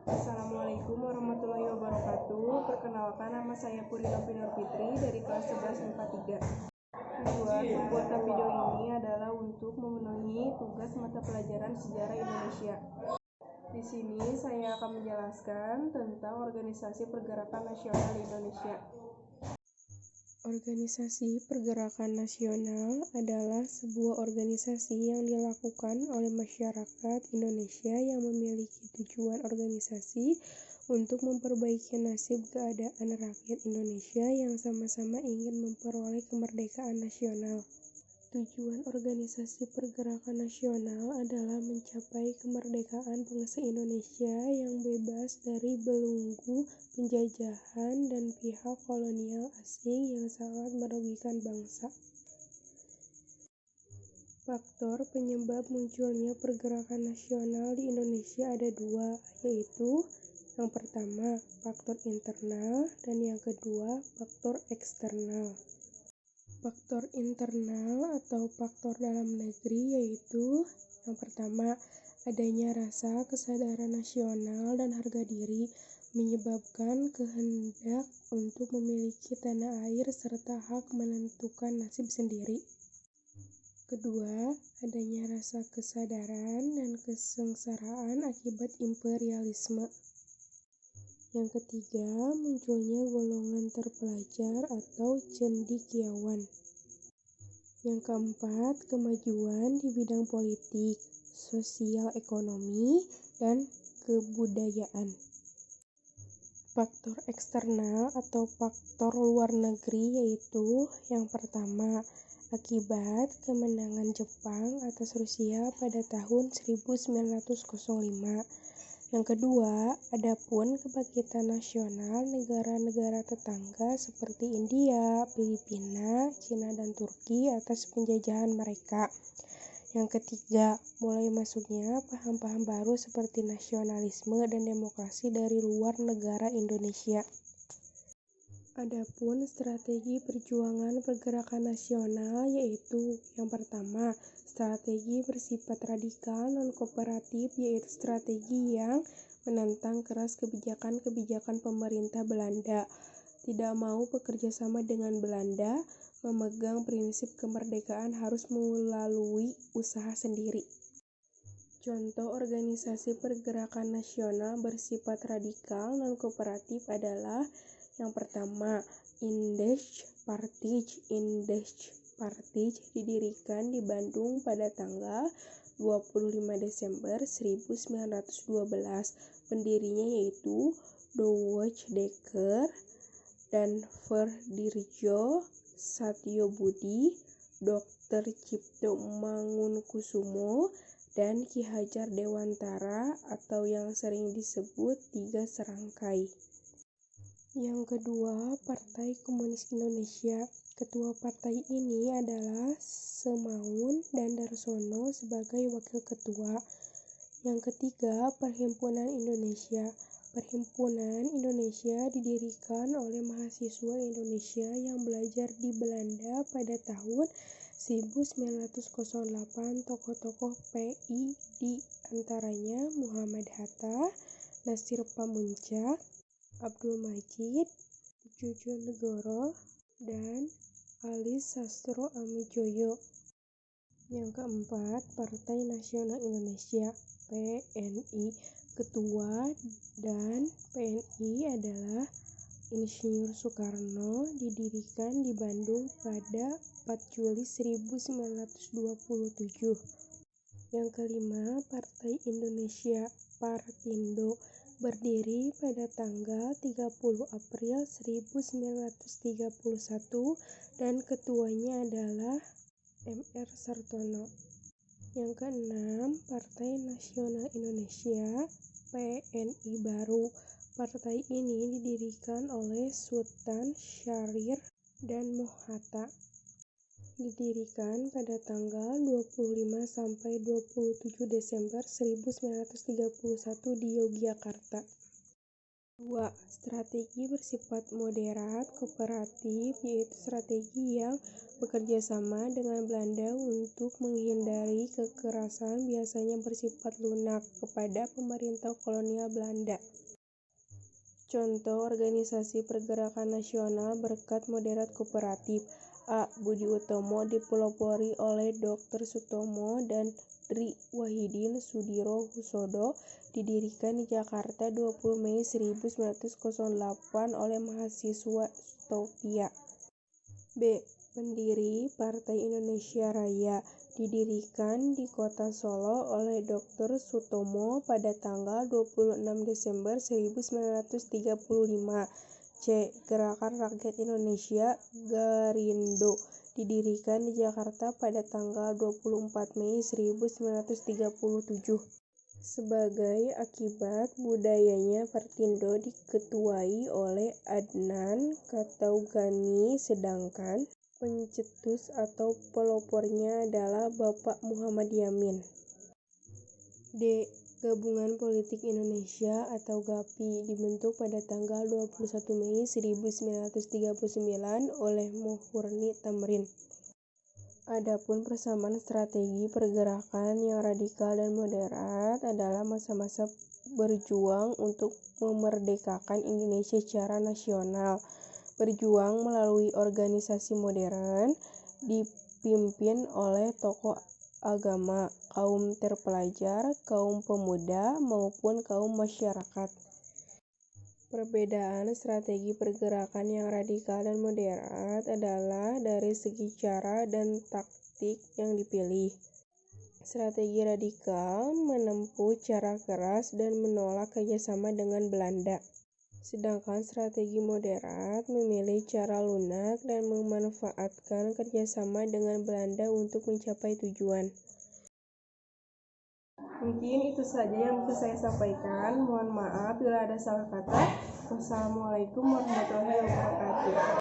Assalamualaikum warahmatullahi wabarakatuh. Perkenalkan, nama saya Puri Novinur Fitri dari kelas 11 MIPA 3. Tujuan pembuatan video ini adalah untuk memenuhi tugas mata pelajaran sejarah Indonesia. Di sini saya akan menjelaskan tentang organisasi pergerakan nasional di Indonesia. Organisasi pergerakan nasional adalah sebuah organisasi yang dilakukan oleh masyarakat Indonesia yang memiliki tujuan organisasi untuk memperbaiki nasib keadaan rakyat Indonesia yang sama-sama ingin memperoleh kemerdekaan nasional. Tujuan organisasi pergerakan nasional adalah mencapai kemerdekaan bangsa Indonesia yang bebas dari belenggu penjajahan dan pihak kolonial asing yang sangat merugikan bangsa. Faktor penyebab munculnya pergerakan nasional di Indonesia ada dua, yaitu yang pertama, faktor internal, dan yang kedua, faktor eksternal. Faktor internal atau faktor dalam negeri yaitu yang pertama, adanya rasa kesadaran nasional dan harga diri menyebabkan kehendak untuk memiliki tanah air serta hak menentukan nasib sendiri. Kedua, adanya rasa kesadaran dan kesengsaraan akibat imperialisme. Yang ketiga, munculnya golongan terpelajar atau cendekiawan. Yang keempat, kemajuan di bidang politik, sosial ekonomi, dan kebudayaan. Faktor eksternal atau faktor luar negeri yaitu yang pertama, akibat kemenangan Jepang atas Rusia pada tahun 1905. Yang kedua, adapun kebangkitan nasional negara-negara tetangga seperti India, Filipina, Cina, dan Turki atas penjajahan mereka. Yang ketiga, mulai masuknya paham-paham baru seperti nasionalisme dan demokrasi dari luar negara Indonesia. Adapun strategi perjuangan pergerakan nasional yaitu yang pertama, strategi bersifat radikal non-kooperatif yaitu strategi yang menentang keras kebijakan-kebijakan pemerintah Belanda, tidak mau bekerja sama dengan Belanda, memegang prinsip kemerdekaan harus melalui usaha sendiri. Contoh organisasi pergerakan nasional bersifat radikal non-kooperatif adalah yang pertama, Indech Partij didirikan di Bandung pada tanggal 25 Desember 1912. Pendirinya yaitu Douwe Dekker dan Verdirjo Satyobudi, Dr. Cipto Mangunkusumo, dan Ki Hajar Dewantara atau yang sering disebut Tiga Serangkai. Yang kedua, Partai Komunis Indonesia. Ketua partai ini adalah Semaun dan Darsono sebagai wakil ketua. Yang ketiga, Perhimpunan Indonesia. Perhimpunan Indonesia didirikan oleh mahasiswa Indonesia yang belajar di Belanda pada tahun 1908. Tokoh-tokoh PI di antaranya Muhammad Hatta, Nasir Pamuntjak, Abdul Majid, Djojonegoro, dan Ali Sastro Amijoyo. Yang keempat, Partai Nasional Indonesia (PNI). Ketua dan PNI adalah Insinyur Soekarno, didirikan di Bandung pada 4 Juli 1927. Yang kelima, Partai Indonesia Partindo, berdiri pada tanggal 30 April 1931 dan ketuanya adalah Mr. Sartono. Yang keenam, Partai Nasional Indonesia (PNI Baru). Partai ini didirikan oleh Sultan Syahrir dan Mohatta. Didirikan pada tanggal 25 sampai 27 Desember 1931 di Yogyakarta. 2. Strategi bersifat moderat kooperatif, yaitu strategi yang bekerja sama dengan Belanda untuk menghindari kekerasan biasanya bersifat lunak kepada pemerintah kolonial Belanda. Contoh organisasi pergerakan nasional berkat moderat kooperatif. A. Budi Utomo dipelopori oleh Dr. Sutomo dan Dri Wahidin Sudirohusodo, didirikan di Jakarta 20 Mei 1908 oleh mahasiswa Utopia. B. Pendiri Partai Indonesia Raya, didirikan di Kota Solo oleh Dr. Sutomo pada tanggal 26 Desember 1935. C. Gerakan Rakyat Indonesia Garindo, didirikan di Jakarta pada tanggal 24 Mei 1937. Sebagai akibat budayanya Partindo diketuai oleh Adnan Kataugani, sedangkan pencetus atau pelopornya adalah Bapak Muhammad Yamin. D. Gabungan Politik Indonesia atau GAPI, dibentuk pada tanggal 21 Mei 1939 oleh Muhurni Tamrin. Adapun persamaan strategi pergerakan yang radikal dan moderat adalah masa-masa berjuang untuk memerdekakan Indonesia secara nasional, berjuang melalui organisasi modern, dipimpin oleh tokoh agama, kaum terpelajar, kaum pemuda, maupun kaum masyarakat. Perbedaan strategi pergerakan yang radikal dan moderat adalah dari segi cara dan taktik yang dipilih. Strategi radikal menempuh cara keras dan menolak kerjasama dengan Belanda. Sedangkan strategi moderat memilih cara lunak dan memanfaatkan kerjasama dengan Belanda untuk mencapai tujuan. Mungkin itu saja yang bisa saya sampaikan. Mohon maaf bila ada salah kata. Wassalamualaikum warahmatullahi wabarakatuh.